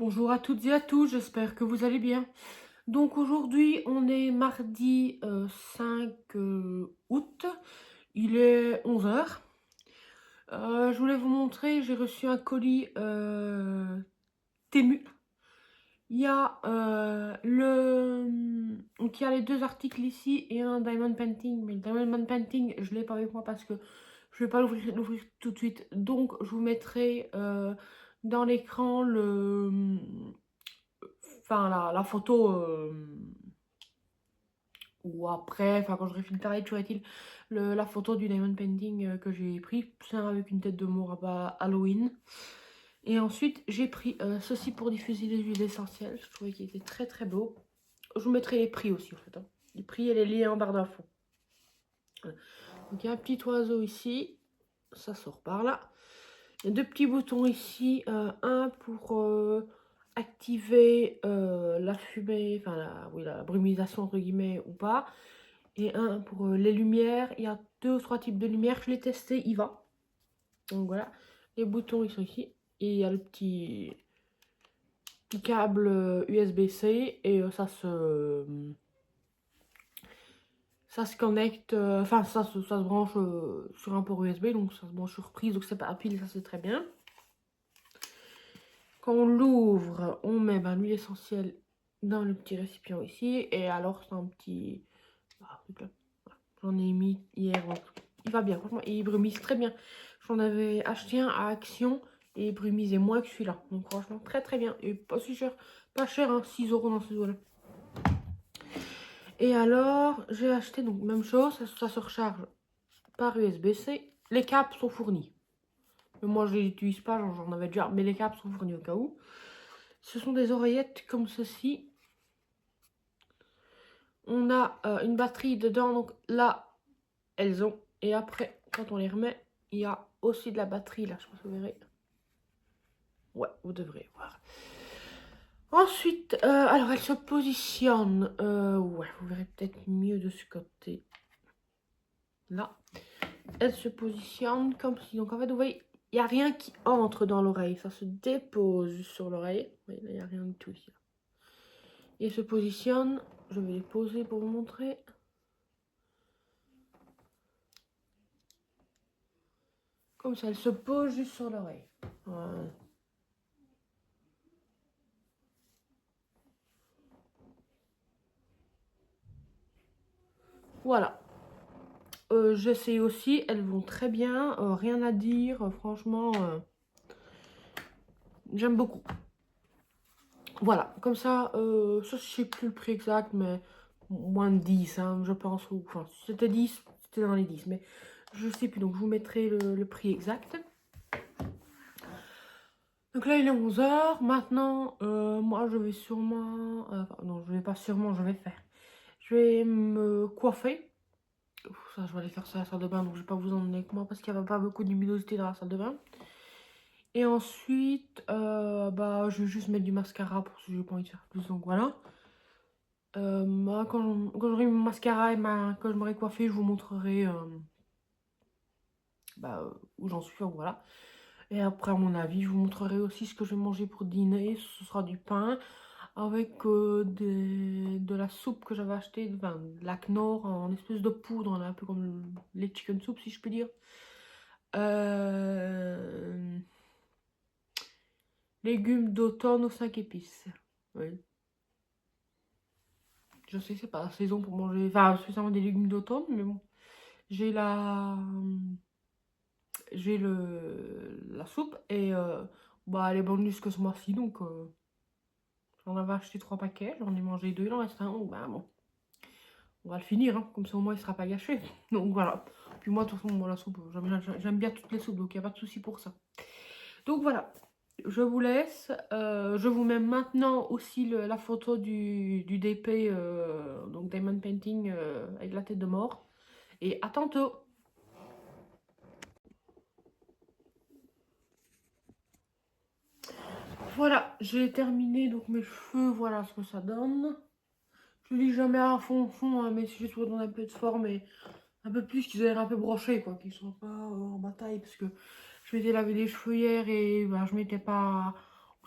Bonjour à toutes et à tous, j'espère que vous allez bien. Donc aujourd'hui, on est mardi 5 août, il est 11 heures. Je voulais vous montrer, j'ai reçu un colis Temu. Il y a donc il y a les deux articles ici et un Diamond Painting, mais le Diamond Painting, je ne l'ai pas avec moi parce que je ne vais pas l'ouvrir tout de suite. Donc je vous mettrai dans l'écran la photo ou après, enfin quand j'aurai fini de travailler, toujours est-il, la photo du diamond painting que j'ai pris, c'est avec une tête de mort à Halloween. Et ensuite j'ai pris ceci pour diffuser les huiles essentielles, je trouvais qu'il était très très beau. Je vous mettrai les prix aussi en fait, hein. Les prix et les liens en barre d'infos. Voilà. Donc il y a un petit oiseau ici, ça sort par là. Il y a deux petits boutons ici, un pour activer la fumée, enfin la brumisation entre guillemets ou pas, et un pour les lumières. Il y a 2 ou 3 types de lumières, je l'ai testé, il va. Donc voilà, les boutons ils sont ici, et il y a le petit câble USB-C, et ça se connecte, enfin ça se branche sur un port USB, donc ça se branche sur prise, donc c'est pas à pile, ça c'est très bien. Quand on l'ouvre, on met l'huile essentielle dans le petit récipient ici. Et alors, c'est un petit... J'en ai mis hier. Donc il va bien, franchement. Et il brumise très bien. J'en avais acheté un à Action. Et il brumisait moins que celui-là. Donc franchement, très très bien. Et pas si cher. Pas cher, hein, 6 € dans ce zoo-là. Et alors, j'ai acheté, donc même chose. Ça se recharge par USB-C. Les câbles sont fournis. Mais moi, je les utilise pas. J'en avais déjà. Mais les câbles sont fournis au cas où. Ce sont des oreillettes comme ceci. On a une batterie dedans, donc là, elles ont. Et après, quand on les remet, il y a aussi de la batterie, là, je pense que vous verrez. Ouais, vous devrez voir. Ensuite, alors, elle se positionne. Ouais, vous verrez peut-être mieux de ce côté. Là. Elle se positionne comme si. Donc, en fait, vous voyez, il n'y a rien qui entre dans l'oreille. Ça se dépose juste sur l'oreille. Vous voyez, là, il n'y a rien du tout ici. Et elle se positionne. Je vais les poser pour vous montrer. Comme ça, elle se pose juste sur l'oreille. Voilà. Voilà. J'essaie aussi, elles vont très bien, rien à dire, franchement, j'aime beaucoup. Voilà, comme ça, je sais plus le prix exact, mais moins de 10, hein, je pense, ou, enfin, si c'était 10, c'était dans les 10, mais je sais plus, donc je vous mettrai le prix exact. Donc là, il est 11 h, maintenant, moi, je vais sûrement, non, je vais pas sûrement, je vais faire. Je vais me coiffer. Ça, je vais aller faire ça à la salle de bain, donc je vais pas vous emmener avec moi parce qu'il n'y a pas beaucoup de luminosité dans la salle de bain. Et ensuite, je vais juste mettre du mascara pour si j'ai pas envie de faire plus, donc voilà. Moi, quand j'aurai mon mascara et quand je m'aurai coiffé, je vous montrerai où j'en suis, donc voilà. Et après, à mon avis, je vous montrerai aussi ce que je vais manger pour dîner. Ce sera du pain avec de la soupe que j'avais acheté, enfin, de la Knorr en espèce de poudre, un peu comme les chicken soup, si je peux dire. Légumes d'automne aux 5 épices. Oui. Je sais, c'est pas la saison pour manger. Enfin, spécialement des légumes d'automne, mais bon. J'ai la soupe et elle est bonne jusque ce mois-ci, donc j'en avais acheté 3 paquets, j'en ai mangé 2, il en reste un, donc bon. On va le finir, hein, comme ça au moins il sera pas gâché. Donc voilà. Puis moi, de toute façon, moi, la soupe, j'aime bien toutes les soupes, donc il n'y a pas de souci pour ça. Donc voilà. Je vous laisse. Je vous mets maintenant aussi la photo du DP, donc Diamond Painting avec la tête de mort. Et à tantôt. Voilà, j'ai terminé donc mes cheveux, voilà ce que ça donne. Je dis jamais à fond, hein, mais c'est juste pour donner un peu de forme et un peu plus qu'ils aient un peu brochés, quoi, qu'ils soient pas en bataille, parce que je m'étais lavé les cheveux hier et je m'étais pas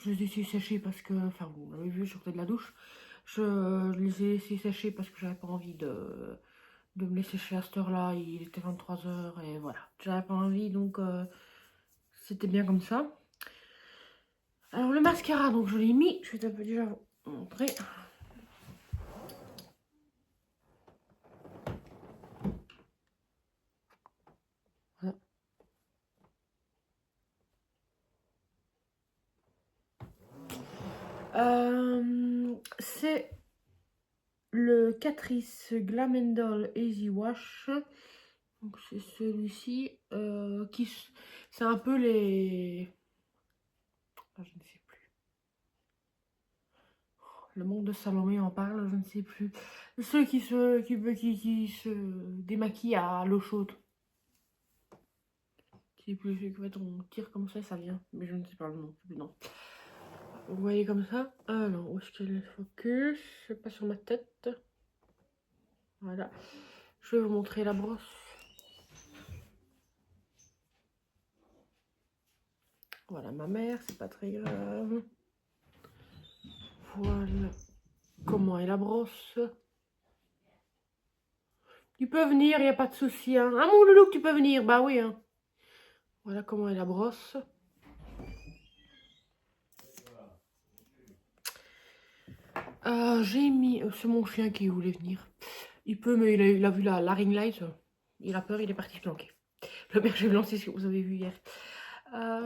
Je les ai laissés sécher parce que, enfin vous l'avez vu, je sortais de la douche. Je les ai laissés sécher parce que j'avais pas envie de me laisser sécher à cette heure-là. Il était 23 h et voilà. J'avais pas envie, donc c'était bien comme ça. Alors le mascara, donc je l'ai mis. Je vais un peu déjà vous montrer. Voilà. C'est le Catrice Glam Doll Easy Wash. Donc c'est celui-ci c'est un peu les... Ah, je ne sais plus. Le monde de Salomé en parle, je ne sais plus. Ceux qui se démaquillent à l'eau chaude. Je sais plus, en fait on tire comme ça vient. Mais je ne sais pas le nom. Non. Vous voyez comme ça. Ah non, où est-ce qu'elle est le focus? C'est pas sur ma tête. Voilà. Je vais vous montrer la brosse. Voilà ma mère, c'est pas très grave. Voilà comment est la brosse. Tu peux venir, il n'y a pas de souci. Hein. Ah mon loulou, tu peux venir, bah oui. Hein. Voilà comment est la brosse. J'ai mis... c'est mon chien qui voulait venir. Il peut, mais il a vu la ring light. Il a peur, il est parti se planquer. Le père, j'ai lancé ce que vous avez vu hier.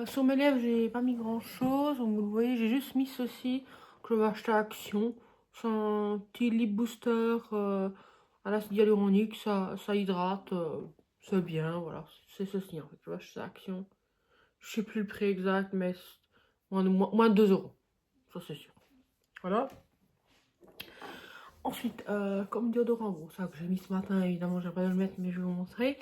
Sur mes lèvres, j'ai pas mis grand chose. Vous le voyez, j'ai juste mis ceci que je vais acheter à Action. C'est un petit lip booster à l'acide hyaluronique. Ça hydrate. C'est bien, voilà. C'est ceci en fait. Je vais acheter à Action. Je sais plus le prix exact, mais moins de 2 euros. Ça, c'est sûr. Voilà. Ensuite, comme déodorant, bon, ça que j'ai mis ce matin, évidemment, j'ai pas de le mettre, mais je vais vous montrer.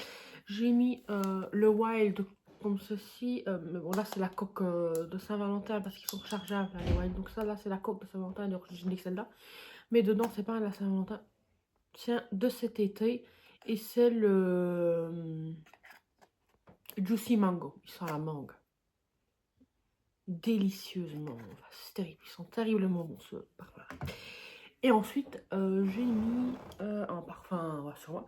J'ai mis le Wild comme ceci. Mais bon, là, c'est la coque de Saint-Valentin parce qu'ils sont rechargeables, là, les Wild. Donc, ça, là, c'est la coque de Saint-Valentin. Donc, j'ai mis celle-là. Mais dedans, c'est pas la Saint-Valentin. Tiens, de cet été. Et c'est le Juicy Mango. Il sent la mangue. Délicieusement. Enfin, c'est terrible. Ils sont terriblement bons, ce parfum. Et ensuite, j'ai mis un parfum, ouais, sur moi,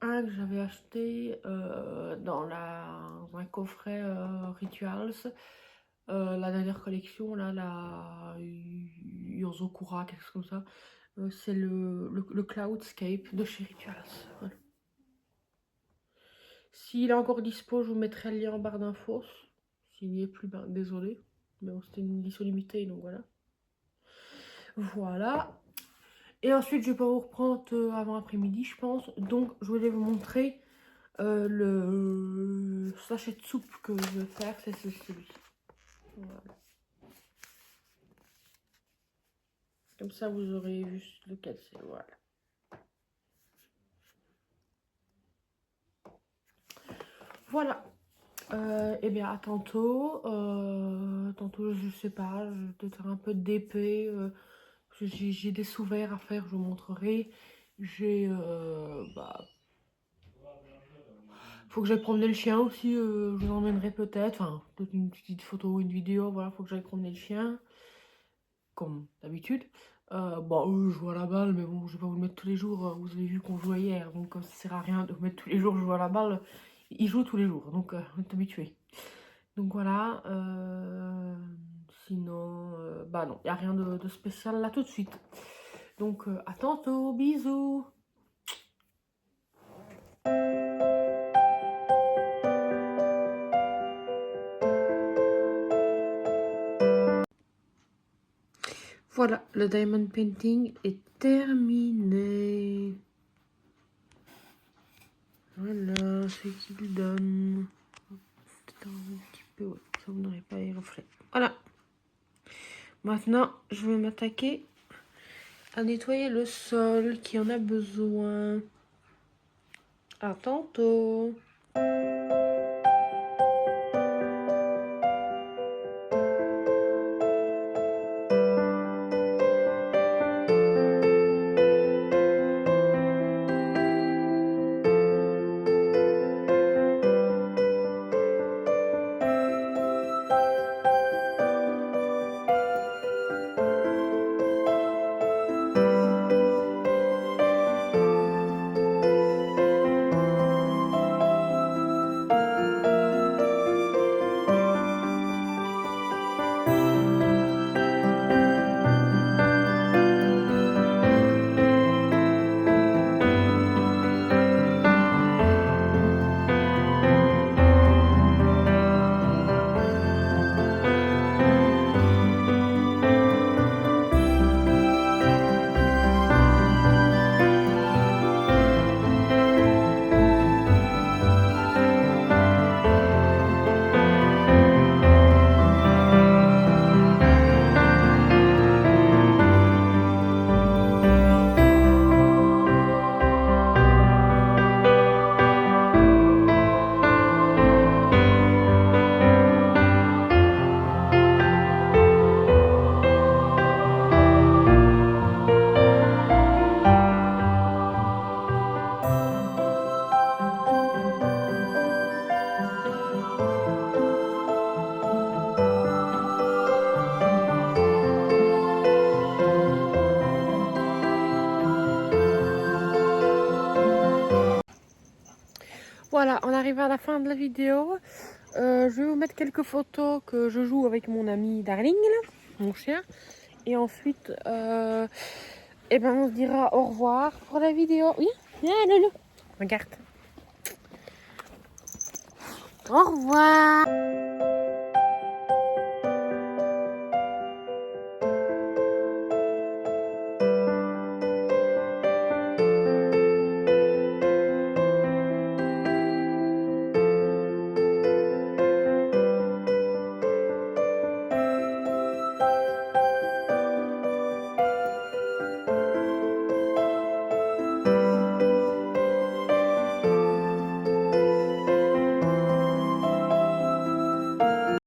un que j'avais acheté dans un coffret Rituals, la dernière collection, là, la Yozokura, quelque chose comme ça. C'est le Cloudscape de chez Rituals. Voilà. S'il est encore dispo, je vous mettrai le lien en barre d'infos. S'il n'y est plus, ben, désolé. Mais bon, c'était une édition limitée, donc voilà. Voilà. Et ensuite, je vais pas vous reprendre avant après-midi, je pense. Donc, je voulais vous montrer le sachet de soupe que je vais faire. C'est celui-ci. Voilà. Comme ça, vous aurez vu lequel c'est. Voilà. Voilà. Eh bien, à tantôt. Tantôt, je sais pas, je vais peut-être faire un peu d'épée. J'ai des sous-verts à faire, je vous montrerai. J'ai... bah, faut que j'aille promener le chien aussi, je vous emmènerai peut-être. Enfin, peut-être une petite photo ou une vidéo, voilà, faut que j'aille promener le chien. Comme d'habitude. Bon, je joue à la balle, mais bon, je vais pas vous le mettre tous les jours. Vous avez vu qu'on jouait hier, donc ça sert à rien de vous mettre tous les jours, je joue à la balle. Il joue tous les jours, donc on est habitué. Donc voilà. Sinon, bah non, il n'y a rien de spécial là tout de suite. Donc à tantôt, bisous. Voilà, le diamond painting est terminé. Voilà, ce qu'il donne. Peut-être un petit peu, ouais, ça vous n'aurez pas les reflets. Voilà. Maintenant, je vais m'attaquer à nettoyer le sol qui en a besoin. À tantôt. arrive à la fin de la vidéo. Je vais vous mettre quelques photos que je joue avec mon ami Darling, là, mon chien. Et ensuite, eh ben, on se dira au revoir pour la vidéo. Oui, viens, Loulou. Regarde. Au revoir.